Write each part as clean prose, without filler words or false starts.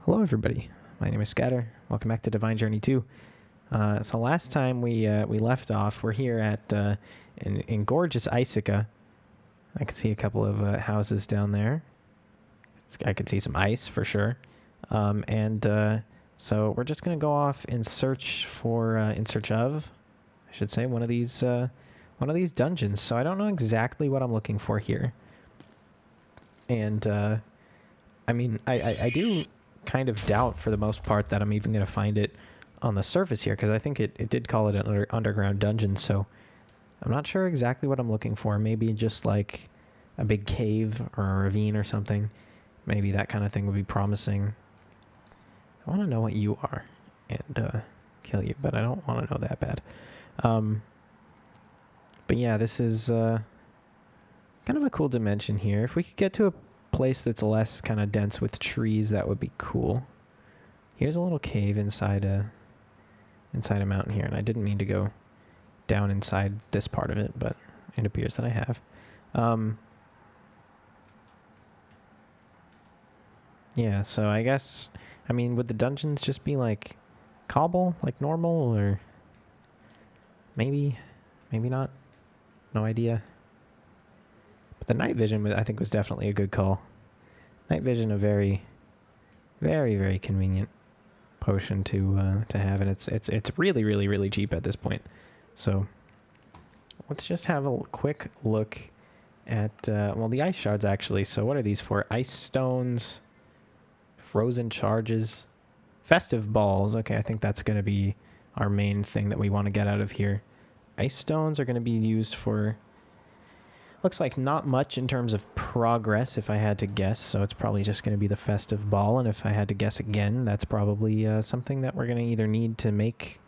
Hello everybody, my name is Scatter. Welcome back to Divine Journey 2. So last time we left off, we're here at in gorgeous Icica. I can see a couple of houses down there. I can see some ice for sure. So we're just gonna go off in search of, I should say, one of these dungeons. So I don't know exactly what I'm looking for here. And I mean, I do kind of doubt for the most part that I'm even going to find it on the surface here, because I think it did call it an underground dungeon, so I'm not sure exactly what I'm looking for. Maybe just like a big cave or a ravine or something. Maybe that kind of thing would be promising. I want to know what you are and kill you, but I don't want to know that bad. But yeah, this is kind of a cool dimension here. If we could get to a place that's less kind of dense with trees, that would be cool. Here's a little cave inside a mountain here, and I didn't mean to go down inside this part of it, but it appears that I have. Yeah, so I guess, I mean, would the dungeons just be like cobble, like normal, or maybe not? No idea. But the night vision, I think, was definitely a good call. Night vision, a very, very, very convenient potion to have, and it's really, really, really cheap at this point. So let's just have a quick look at well, the ice shards actually. So what are these for? Ice stones, frozen charges, festive balls. Okay, I think that's going to be our main thing that we want to get out of here. Ice stones are going to be used for, looks like, not much in terms of progress, if I had to guess. So it's probably just going to be the festive ball. And if I had to guess again, that's probably something that we're going to either need to make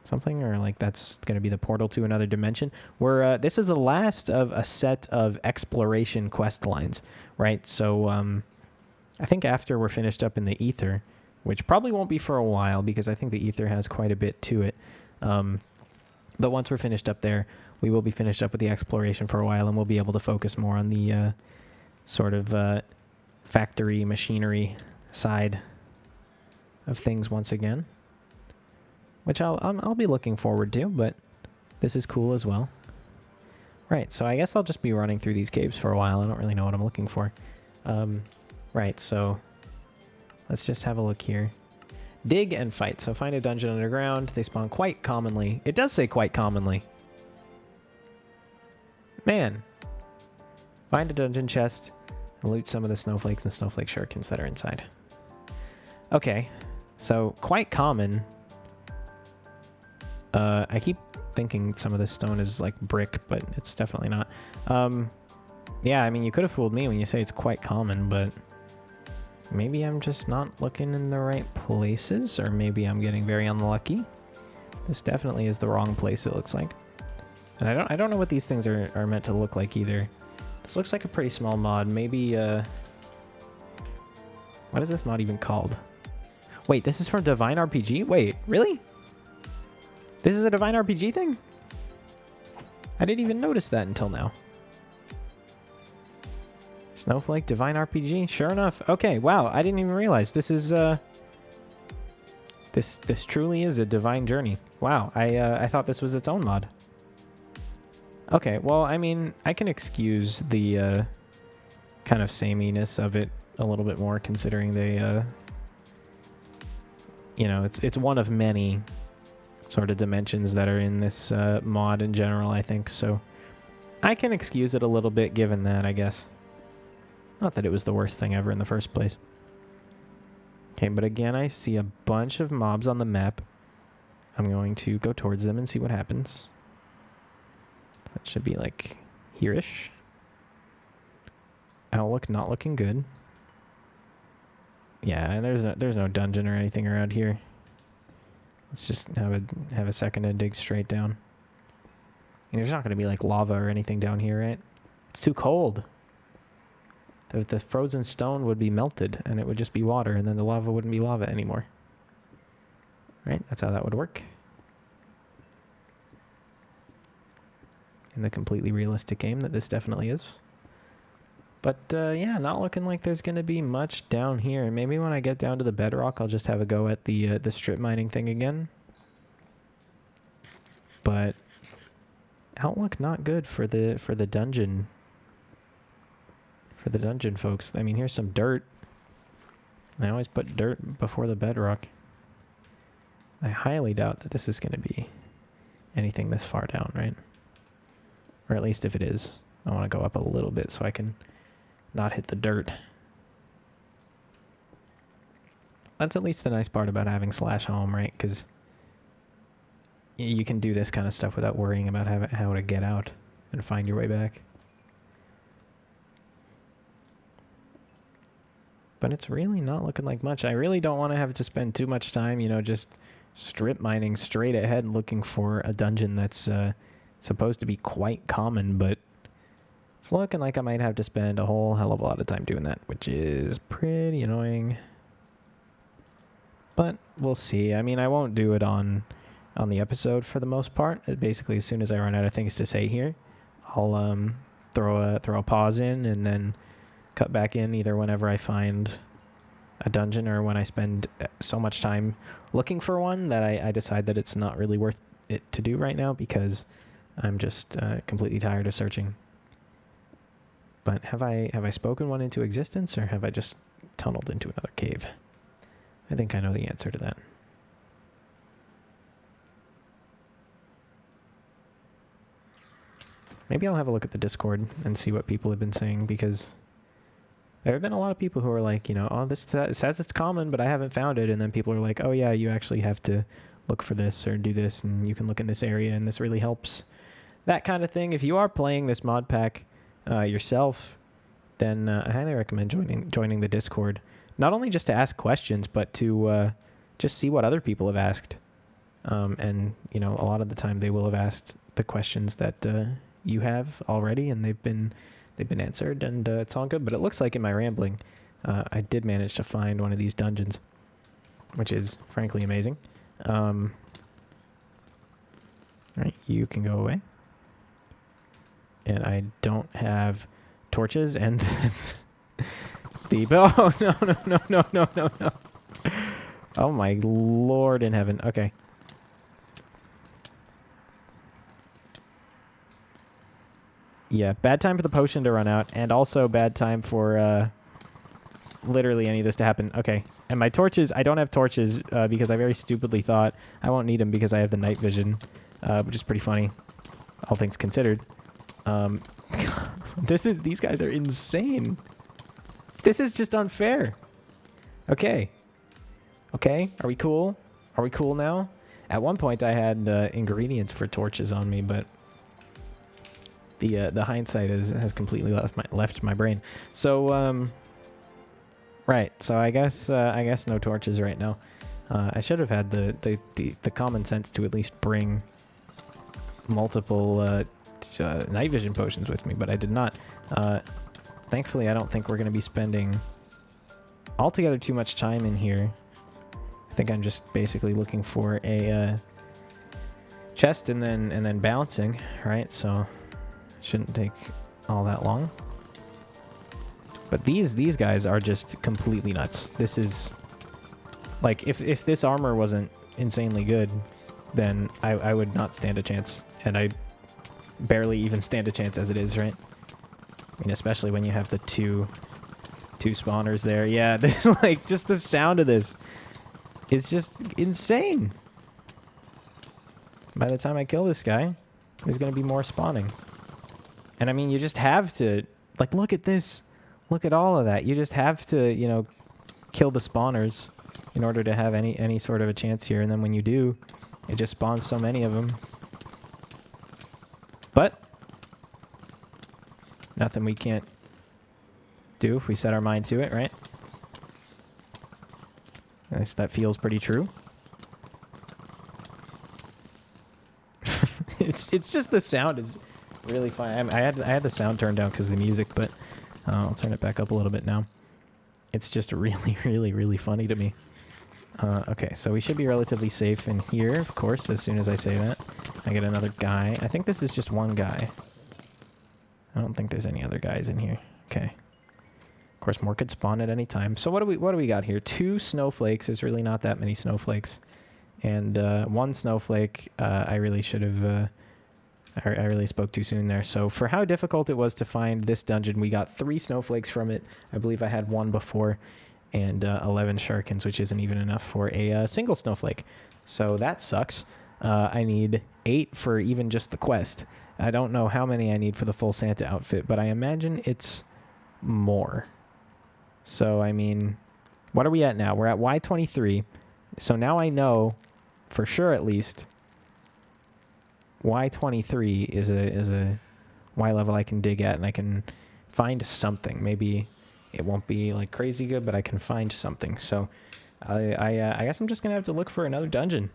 something, or like that's going to be the portal to another dimension. This is the last of a set of exploration quest lines, right? So I think after we're finished up in the ether, which probably won't be for a while because I think the ether has quite a bit to it. But once we're finished up there, we will be finished up with the exploration for a while, and we'll be able to focus more on the sort of factory machinery side of things once again, which I'll be looking forward to. But this is cool as well. Right, so I guess I'll just be running through these caves for a while. I don't really know what I'm looking for. Right, so let's just have a look here. Dig and fight. So find a dungeon underground. They spawn quite commonly. It does say quite commonly. Man. Find a dungeon chest and loot some of the snowflakes and snowflake shurikens that are inside. Okay. So quite common. I keep thinking some of this stone is like brick, but it's definitely not. Yeah, I mean, you could have fooled me when you say it's quite common, but maybe I'm just not looking in the right places, or maybe I'm getting very unlucky. This definitely is the wrong place, it looks like. And I don't know what these things are meant to look like either. This looks like a pretty small mod. Maybe, what is this mod even called? Wait, this is from Divine RPG? Wait, really? This is a Divine RPG thing? I didn't even notice that until now. Snowflake, Divine RPG, sure enough. Okay, wow, I didn't even realize this is, this truly is a Divine Journey. Wow, I thought this was its own mod. Okay, well, I mean, I can excuse the, kind of sameness of it a little bit more, considering they, you know, it's one of many sort of dimensions that are in this, mod in general, I think, so I can excuse it a little bit given that, I guess. Not that it was the worst thing ever in the first place. Okay, but again, I see a bunch of mobs on the map. I'm going to go towards them and see what happens. That should be like here-ish. Outlook not looking good. Yeah, and there's no dungeon or anything around here. Let's just have a second and dig straight down. And there's not going to be like lava or anything down here, right? It's too cold. The frozen stone would be melted, and it would just be water, and then the lava wouldn't be lava anymore. Right? That's how that would work. In the completely realistic game that this definitely is. But yeah, not looking like there's going to be much down here. Maybe when I get down to the bedrock, I'll just have a go at the strip mining thing again. But outlook not good for the dungeon. For the dungeon folks. I mean, here's some dirt. I always put dirt before the bedrock. I highly doubt that this is going to be anything this far down, right? Or at least if it is, I want to go up a little bit so I can not hit the dirt. That's at least the nice part about having /home, right? Because you can do this kind of stuff without worrying about how to get out and find your way back. But it's really not looking like much. I really don't want to have to spend too much time, you know, just strip mining straight ahead looking for a dungeon that's supposed to be quite common, but it's looking like I might have to spend a whole hell of a lot of time doing that, which is pretty annoying. But we'll see. I mean, I won't do it on the episode for the most part. Basically, as soon as I run out of things to say here, I'll throw a pause in and then cut back in either whenever I find a dungeon or when I spend so much time looking for one that I decide that it's not really worth it to do right now because I'm just completely tired of searching. But have I spoken one into existence, or have I just tunneled into another cave? I think I know the answer to that. Maybe I'll have a look at the Discord and see what people have been saying, because there have been a lot of people who are like, you know, oh, this says it's common, but I haven't found it. And then people are like, oh yeah, you actually have to look for this or do this, and you can look in this area, and this really helps. That kind of thing. If you are playing this mod pack yourself, then I highly recommend joining the Discord. Not only just to ask questions, but to just see what other people have asked. And, you know, a lot of the time they will have asked the questions that you have already, and they've been answered, and it's all good. But it looks like in my rambling, I did manage to find one of these dungeons, which is frankly amazing. Right, you can go away. And I don't have torches, and oh no. Oh my Lord in heaven. Okay. Yeah, bad time for the potion to run out, and also bad time for literally any of this to happen. Okay, and my torches, I don't have torches because I very stupidly thought I won't need them because I have the night vision, which is pretty funny, all things considered. These guys are insane. This is just unfair. Okay. Okay, are we cool? Are we cool now? At one point I had ingredients for torches on me, but the hindsight has completely left my brain. So right. So I guess no torches right now. I should have had the common sense to at least bring multiple night vision potions with me, but I did not. Thankfully, I don't think we're going to be spending altogether too much time in here. I think I'm just basically looking for a chest and then bouncing, right? So shouldn't take all that long. But these guys are just completely nuts. This is like, if this armor wasn't insanely good, then I would not stand a chance, and I barely even stand a chance as it is, right? I mean, especially when you have the two spawners there. Yeah, like, just the sound of this is just insane. By the time I kill this guy, there's going to be more spawning. And I mean, you just have to, like, look at this. Look at all of that. You just have to, you know, kill the spawners in order to have any sort of a chance here. And then when you do, it just spawns so many of them. But nothing we can't do if we set our mind to it, right? I guess that feels pretty true. It's just the sound is really fun. I had the sound turned down because of the music, but I'll turn it back up a little bit now. It's just really funny to me. Okay, so we should be relatively safe in here, of course, as soon as I say that. I get another guy. I think this is just one guy. I don't think there's any other guys in here. Okay. Of course, more could spawn at any time. So what do we got here? 2 snowflakes is really not that many snowflakes, and 1 snowflake. I really should have. I really spoke too soon there. So for how difficult it was to find this dungeon, we got 3 snowflakes from it. I believe I had 1 before, and 11 shurikens, which isn't even enough for a single snowflake. So that sucks. I need 8 for even just the quest. I don't know how many I need for the full Santa outfit, but I imagine it's more. So, I mean, what are we at now? We're at Y23. So now I know, for sure at least, Y23 is a Y level I can dig at, and I can find something. Maybe it won't be like crazy good, but I can find something. So I guess I'm just gonna have to look for another dungeon,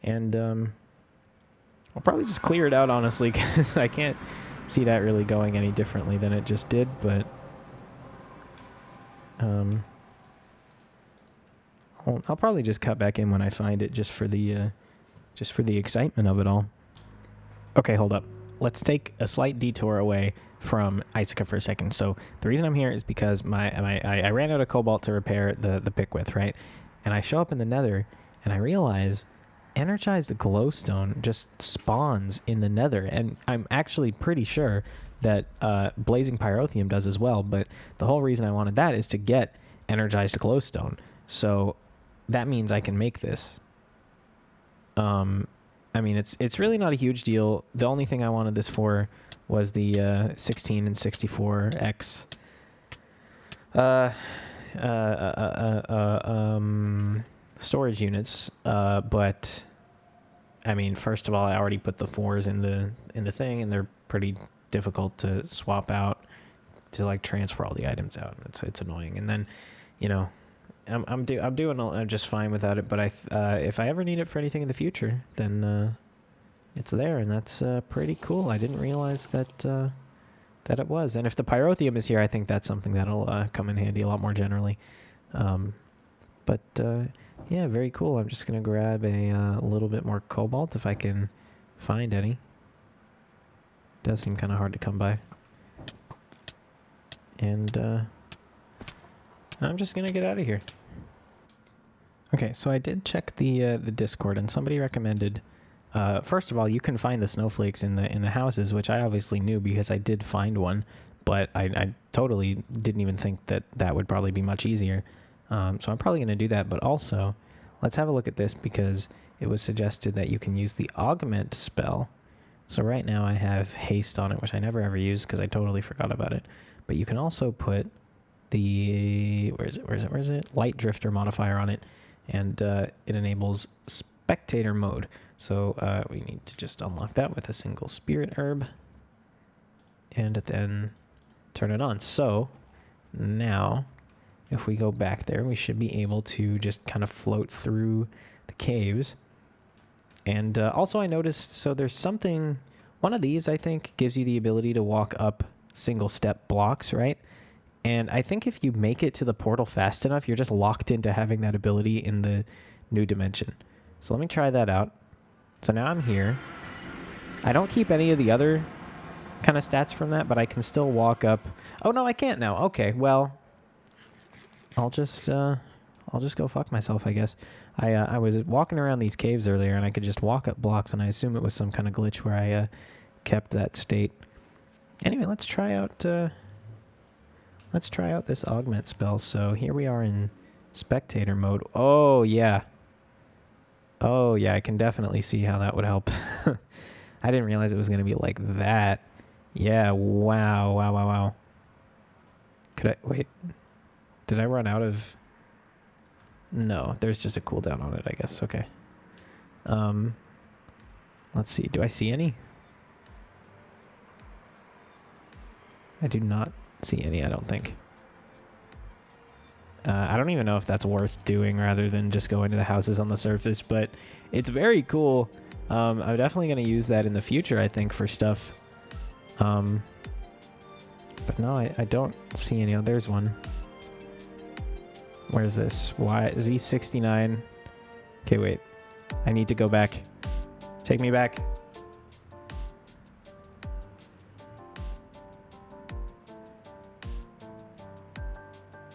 and I'll probably just clear it out, honestly, because I can't see that really going any differently than it just did. But I'll probably just cut back in when I find it, just for the excitement of it all. Okay, hold up. Let's take a slight detour away from Icica for a second. So the reason I'm here is because I ran out of cobalt to repair the pick with, right? And I show up in the nether, and I realize energized glowstone just spawns in the nether. And I'm actually pretty sure that blazing pyrotheum does as well. But the whole reason I wanted that is to get energized glowstone. So that means I can make this. I mean, it's really not a huge deal. The only thing I wanted this for was the 16 and 64x storage units. But I mean, first of all, I already put the 4s in the thing, and they're pretty difficult to swap out to like transfer all the items out. It's annoying. And then, you know, I'm doing just fine without it, but if I ever need it for anything in the future, then it's there, and that's pretty cool. I didn't realize that it was. And if the pyrotheum is here, I think that's something that'll come in handy a lot more generally. But yeah, very cool. I'm just gonna grab a little bit more cobalt if I can find any. Does seem kind of hard to come by. And I'm just gonna get out of here. Okay, so I did check the Discord, and somebody recommended. First of all, you can find the snowflakes in the houses, which I obviously knew because I did find one, but I totally didn't even think that would probably be much easier. So I'm probably gonna do that. But also, let's have a look at this, because it was suggested that you can use the Augment Spell. So right now I have haste on it, which I never ever use because I totally forgot about it. But you can also put the where is it light drifter modifier on it, and it enables spectator mode. So we need to just unlock that with a single spirit herb, and then turn it on. So now if we go back there, we should be able to just kind of float through the caves. And also I noticed, so there's something, one of these I think gives you the ability to walk up single step blocks, right? And I think if you make it to the portal fast enough, you're just locked into having that ability in the new dimension. So let me try that out. So now I'm here. I don't keep any of the other kind of stats from that, but I can still walk up. Oh no, I can't now. Okay, well, I'll just go fuck myself, I guess. I was walking around these caves earlier, and I could just walk up blocks, and I assume it was some kind of glitch where I kept that state. Anyway, let's try out this Augment Spell. So here we are in spectator mode. Oh yeah, I can definitely see how that would help. I didn't realize it was gonna be like that. Yeah, wow. Wait, did I run out of? No, there's just a cooldown on it, I guess. Okay. Let's see. Do I see any? I do not see any, I don't think. I don't even know if that's worth doing rather than just going to the houses on the surface, but it's very cool. I'm definitely going to use that in the future, I think, for stuff. But no, I don't see any. Oh, there's one. Where's this? Z69. Okay, wait. I need to go back. Take me back.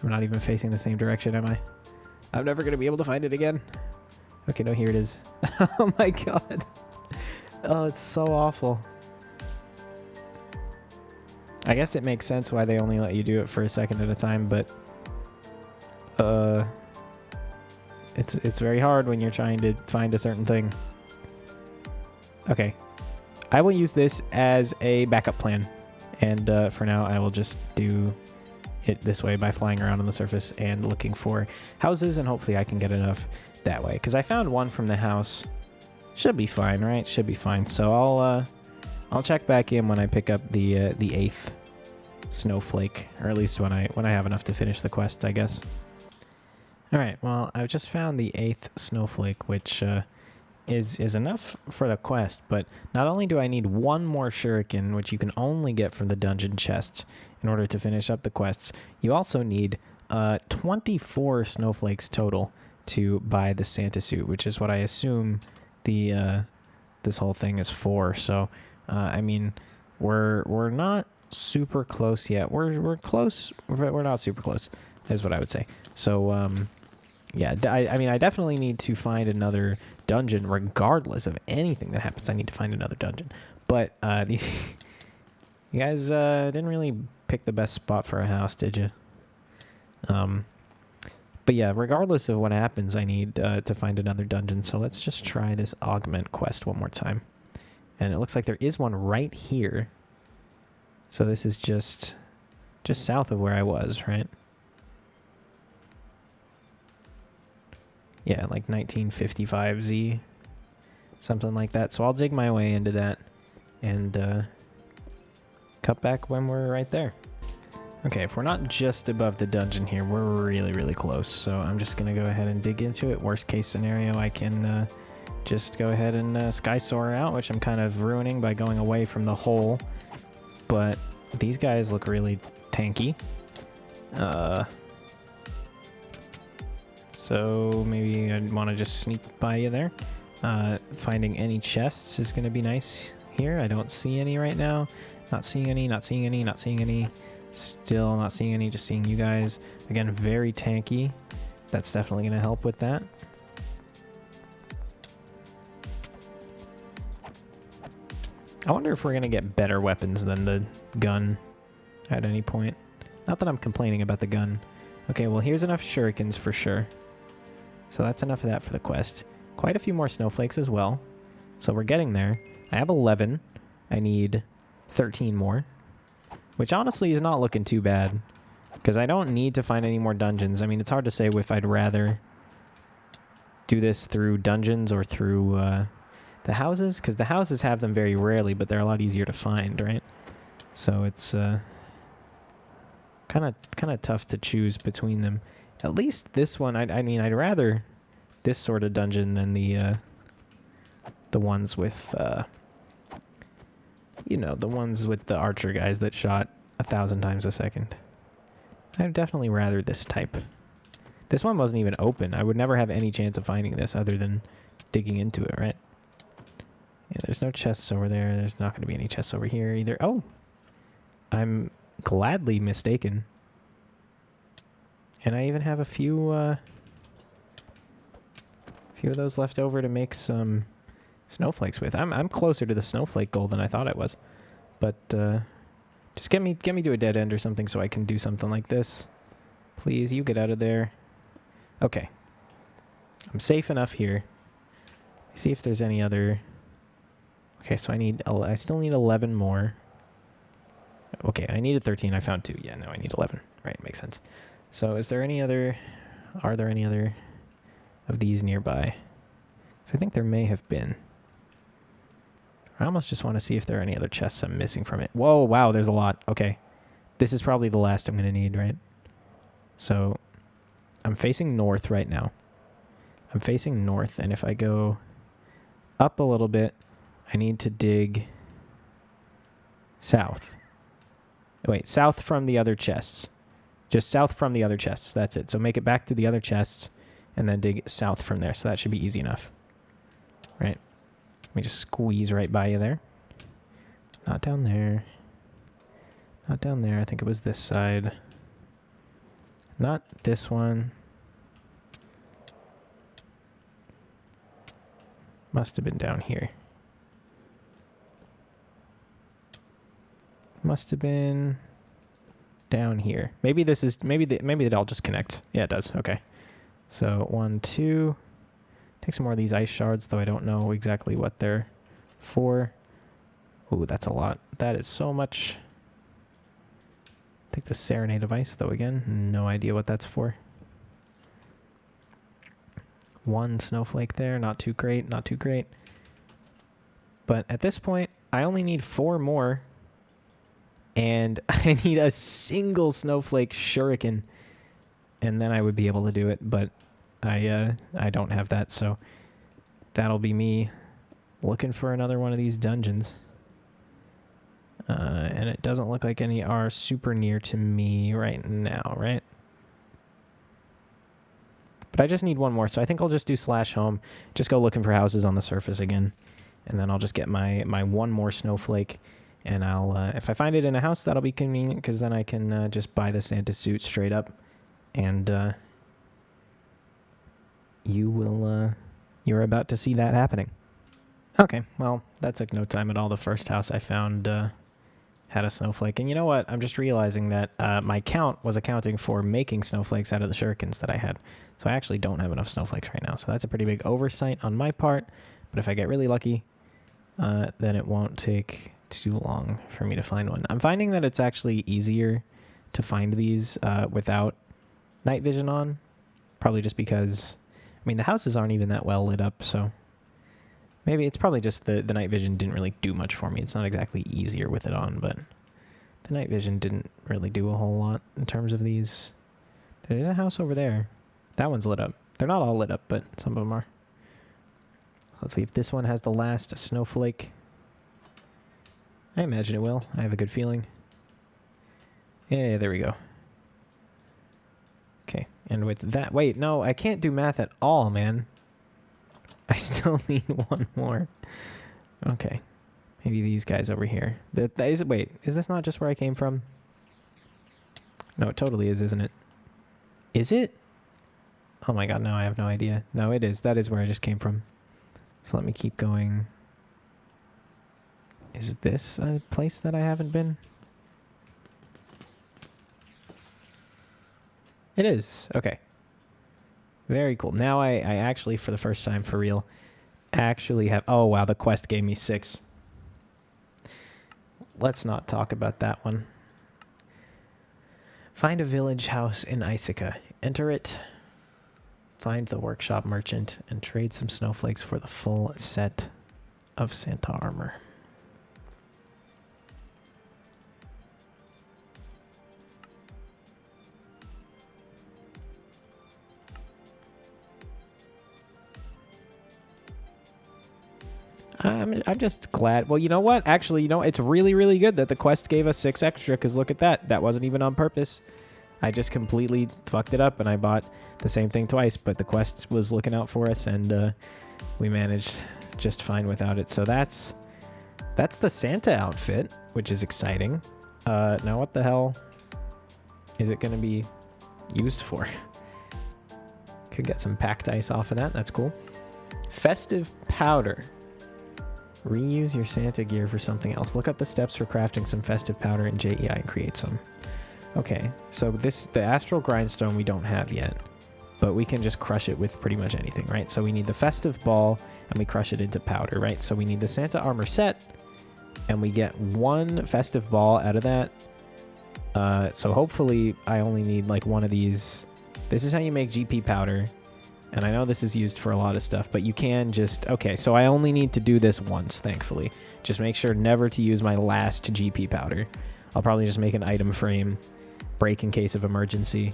I'm not even facing the same direction, am I? I'm never going to be able to find it again. Okay, no, here it is. Oh my god. Oh, it's so awful. I guess it makes sense why they only let you do it for a second at a time, but it's very hard when you're trying to find a certain thing. Okay. I will use this as a backup plan. And for now, I will just do it this way by flying around on the surface and looking for houses, and hopefully I can get enough that way. Because I found one from the house. Should be fine, right? Should be fine. So I'll check back in when I pick up the 8th snowflake, or at least when I have enough to finish the quest, I guess. All right. Well, I've just found the 8th snowflake, which is enough for the quest. But not only do I need one more shuriken, which you can only get from the dungeon chests in order to finish up the quests, you also need 24 snowflakes total to buy the Santa suit, which is what I assume the this whole thing is for. So I mean, we're not super close yet. We're close, but we're not super close, is what I would say. So yeah, I mean, I definitely need to find another dungeon, regardless of anything that happens. I need to find another dungeon. But these you guys didn't really pick the best spot for a house, did you? But yeah, regardless of what happens, I need to find another dungeon. So let's just try this Augment quest one more time. And it looks like there is one right here. So this is just south of where I was, right? Yeah, like 1955Z, something like that. So I'll dig my way into that and cut back when we're right there. Okay, if we're not just above the dungeon here, we're really, really close. So I'm just going to go ahead and dig into it. Worst case scenario, I can just go ahead and sky soar out, which I'm kind of ruining by going away from the hole. But these guys look really tanky. So maybe I'd want to just sneak by you there. Finding any chests is going to be nice here. I don't see any right now. Not seeing any, not seeing any, not seeing any. Still not seeing any, just seeing you guys. Again, very tanky. That's definitely going to help with that. I wonder if we're going to get better weapons than the gun at any point. Not that I'm complaining about the gun. Okay, well, here's enough shurikens for sure. So that's enough of that for the quest. Quite a few more snowflakes as well. So we're getting there. I have 11. I need 13 more. Which honestly is not looking too bad. Because I don't need to find any more dungeons. I mean, it's hard to say if I'd rather do this through dungeons or through the houses. Because the houses have them very rarely, but they're a lot easier to find, right? So it's kind of tough to choose between them. At least this one, I mean, I'd rather this sort of dungeon than the ones with, you know, the ones with the archer guys that shot 1,000 times a second. I'd definitely rather this type. This one wasn't even open. I would never have any chance of finding this other than digging into it, right? Yeah, there's no chests over there. There's not going to be any chests over here either. Oh! I'm gladly mistaken. And I even have a few of those left over to make some snowflakes with. I'm closer to the snowflake goal than I thought I was. But just get me to a dead end or something so I can do something like this. Please, you get out of there. Okay. I'm safe enough here. See if there's any other. Okay, so I still need 11 more. Okay, I needed 13. I found 2. Yeah, no, I need 11. Right, makes sense. So is there any other... Are there any other of these nearby? So I think there may have been. I almost just want to see if there are any other chests I'm missing from it. Whoa, wow, there's a lot. Okay. This is probably the last I'm going to need, right? So I'm facing north right now. I'm facing north, and if I go up a little bit, I need to dig south. Wait, south from the other chests. Just south from the other chests. That's it. So make it back to the other chests and then dig south from there. So that should be easy enough. Right? Let me just squeeze right by you there. Not down there. Not down there. I think it was this side. Not this one. Must have been down here. Must have been down here. Maybe this is, maybe it all just connect. Yeah, it does. Okay. So 1, 2. Take some more of these ice shards, though I don't know exactly what they're for. Ooh, that's a lot. That is so much. Take the Serenade of Ice, though, again. No idea what that's for. 1 snowflake there. Not too great. Not too great. But at this point, I only need 4 more. And I need a single snowflake shuriken. And then I would be able to do it. But I don't have that, so that'll be me looking for another one of these dungeons. And it doesn't look like any are super near to me right now, right? But I just need 1 more, so I think I'll just do /home. Just go looking for houses on the surface again. And then I'll just get my 1 more snowflake. And I'll, if I find it in a house, that'll be convenient, because then I can just buy the Santa suit straight up. And you're about to see that happening. Okay, well, that took no time at all. The first house I found had a snowflake. And you know what? I'm just realizing that my count was accounting for making snowflakes out of the shurikens that I had. So I actually don't have enough snowflakes right now. So that's a pretty big oversight on my part. But if I get really lucky, then it won't take too long for me to find one. I'm finding that it's actually easier to find these without night vision on. Probably just because, I mean, the houses aren't even that well lit up, so maybe it's probably just the night vision didn't really do much for me. It's not exactly easier with it on, but the night vision didn't really do a whole lot in terms of these. There's a house over there. That one's lit up. They're not all lit up, but some of them are. Let's see if this one has the last snowflake. I imagine it will. I have a good feeling. Yeah, there we go. Okay, and with that... Wait, no, I can't do math at all, man. I still need 1 more. Okay. Maybe these guys over here. Wait, is this not just where I came from? No, it totally is, isn't it? Is it? Oh my god, no, I have no idea. No, it is. That is where I just came from. So let me keep going. Is this a place that I haven't been? It is. Okay. Very cool. Now I actually, for the first time, for real, actually have... Oh, wow, the quest gave me 6. Let's not talk about that one. Find a village house in Icica. Enter it. Find the workshop merchant and trade some snowflakes for the full set of Santa armor. I'm just glad. Well, you know what? Actually, you know, it's really, really good that the quest gave us 6 extra, because look at that. That wasn't even on purpose. I just completely fucked it up, and I bought the same thing twice, but the quest was looking out for us, and we managed just fine without it. So that's the Santa outfit, which is exciting. Now what the hell is it going to be used for? Could get some packed ice off of that. That's cool. Festive Powder. Reuse your Santa gear for something else. Look up the steps for crafting some festive powder in JEI and create some. Okay, so the astral grindstone we don't have yet, but we can just crush it with pretty much anything, right? So we need the festive ball, and we crush it into powder, right? So we need the Santa armor set, and we get 1 festive ball out of that. So hopefully I only need like 1 of these. This is how you make GP powder. And I know this is used for a lot of stuff, but you can just... Okay, so I only need to do this once, thankfully. Just make sure never to use my last GP powder. I'll probably just make an item frame, break in case of emergency.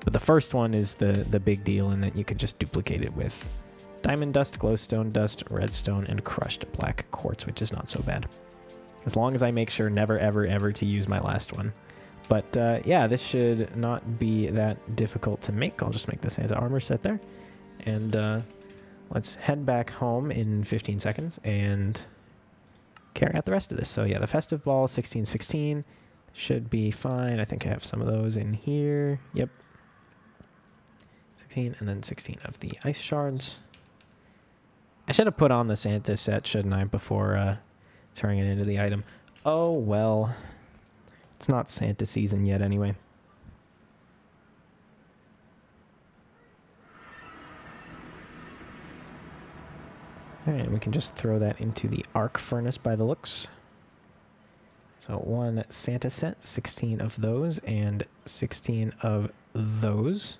But the first one is the big deal, and then you can just duplicate it with diamond dust, glowstone dust, redstone, and crushed black quartz, which is not so bad. As long as I make sure never, ever, ever to use my last one. But yeah, this should not be that difficult to make. I'll just make the Santa armor set there. And let's head back home in 15 seconds and carry out the rest of this. So yeah, the festive ball, 1616, should be fine. I think I have some of those in here. Yep. 16, and then 16 of the ice shards. I should have put on the Santa set, shouldn't I, before turning it into the item. Oh, well. It's not Santa season yet anyway. Alright, we can just throw that into the arc furnace by the looks. So 1 Santa set, 16 of those, and 16 of those.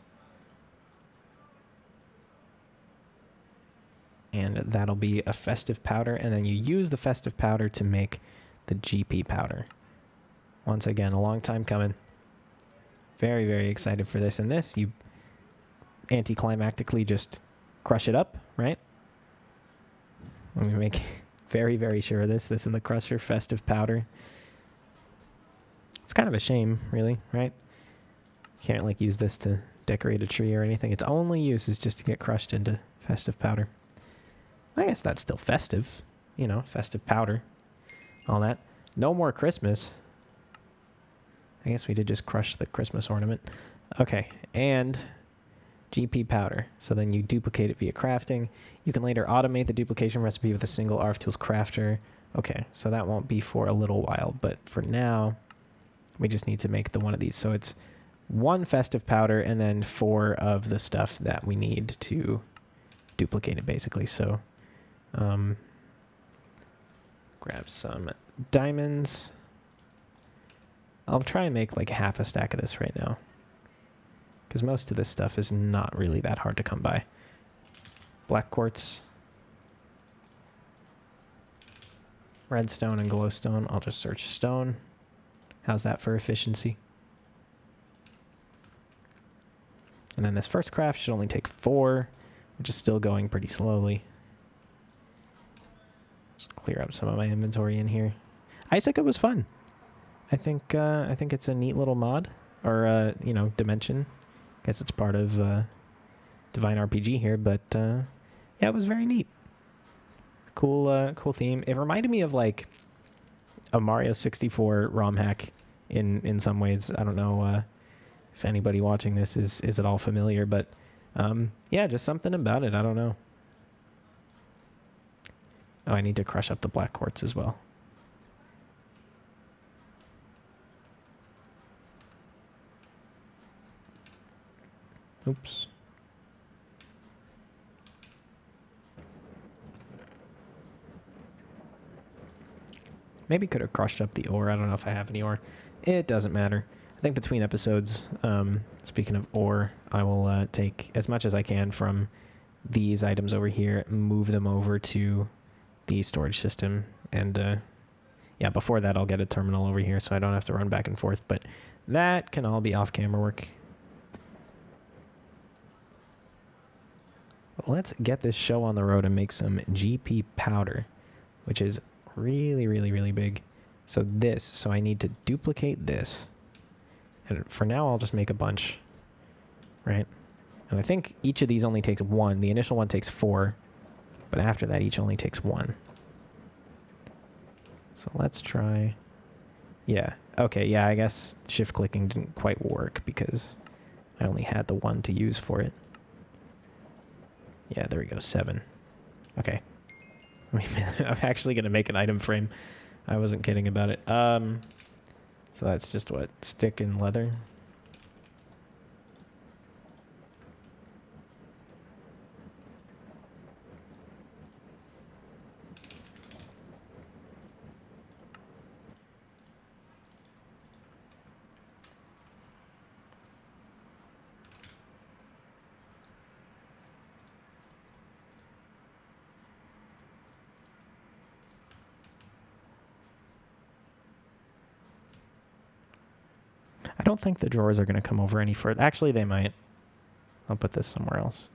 And that'll be a festive powder, and then you use the festive powder to make the GP powder. Once again, a long time coming. Very, very excited for this. And this, you anticlimactically just crush it up, right? Let me make very, very sure of this. This in the crusher, festive powder. It's kind of a shame, really, right? Can't, like, use this to decorate a tree or anything. Its only use is just to get crushed into festive powder. I guess that's still festive. You know, festive powder. All that. No more Christmas. I guess we did just crush the Christmas ornament. Okay, and GP powder. So then you duplicate it via crafting. You can later automate the duplication recipe with a single ArfTools crafter. Okay, so that won't be for a little while, but for now, we just need to make the one of these. So it's 1 festive powder and then 4 of the stuff that we need to duplicate it, basically. So grab some diamonds. I'll try and make like half a stack of this right now, because most of this stuff is not really that hard to come by. Black quartz, redstone, and glowstone. I'll just search stone. How's that for efficiency? And then this first craft should only take 4, which is still going pretty slowly. Just clear up some of my inventory in here. Icica was fun. I think it's a neat little mod, or you know, dimension. Guess it's part of Divine RPG here, but yeah, it was very neat. Cool, cool theme. It reminded me of like a Mario 64 ROM hack in some ways. I don't know if anybody watching this is at all familiar, but yeah, just something about it. I don't know. Oh, I need to crush up the black quartz as well. Oops. Maybe could have crushed up the ore. I don't know if I have any ore. It doesn't matter. I think between episodes, speaking of ore, I will take as much as I can from these items over here, move them over to the storage system, and yeah, before that I'll get a terminal over here so I don't have to run back and forth, but that can all be off-camera work. Let's get this show on the road and make some GP powder, which is really, really, really big. So this, so I need to duplicate this. And for now, I'll just make a bunch, right? And I think each of these only takes 1. The initial one takes 4, but after that, each only takes 1. So let's try... Yeah, okay, yeah, I guess shift clicking didn't quite work because I only had the 1 to use for it. Yeah, there we go, 7. Okay. I'm actually going to make an item frame. I wasn't kidding about it. So that's just what? Stick and leather? I don't think the drawers are going to come over any further. Actually, they might. I'll put this somewhere else.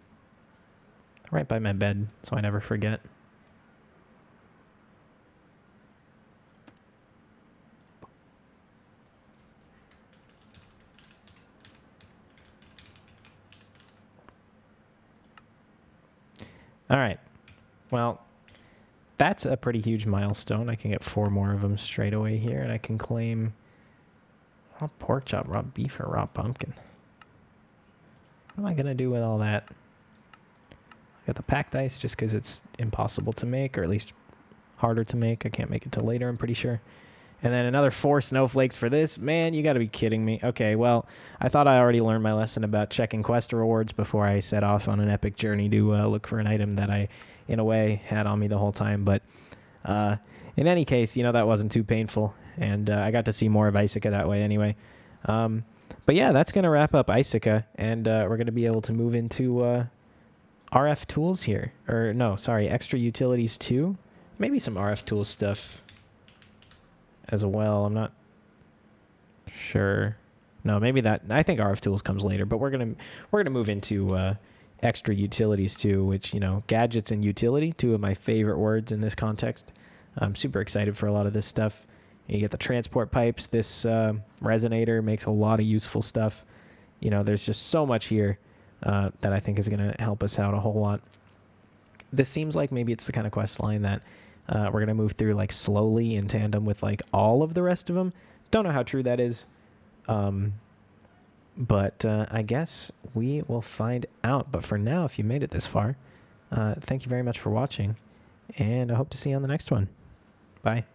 Right by my bed, so I never forget. All right. Well, that's a pretty huge milestone. I can get 4 more of them straight away here, and I can claim... raw pork chop, raw beef, or raw pumpkin. What am I going to do with all that? I got the packed ice just because it's impossible to make, or at least harder to make. I can't make it till later, I'm pretty sure. And then another 4 snowflakes for this. Man, you got to be kidding me. Okay, well, I thought I already learned my lesson about checking quest rewards before I set off on an epic journey to look for an item that I, in a way, had on me the whole time. But in any case, you know, that wasn't too painful. And I got to see more of Icica that way anyway. But yeah, that's going to wrap up Icica. And we're going to be able to move into RF tools here. Or no, sorry, extra utilities too. Maybe some RF tools stuff as well. I'm not sure. No, maybe that. I think RF tools comes later, but we're gonna move into extra utilities too, which, you know, gadgets and utility, 2 of my favorite words in this context. I'm super excited for a lot of this stuff. You get the transport pipes. This resonator makes a lot of useful stuff. You know, there's just so much here that I think is gonna help us out a whole lot. This seems like maybe it's the kind of quest line that we're going to move through like slowly in tandem with like all of the rest of them. Don't know how true that is. But I guess we will find out. But for now, if you made it this far, thank you very much for watching. And I hope to see you on the next one. Bye.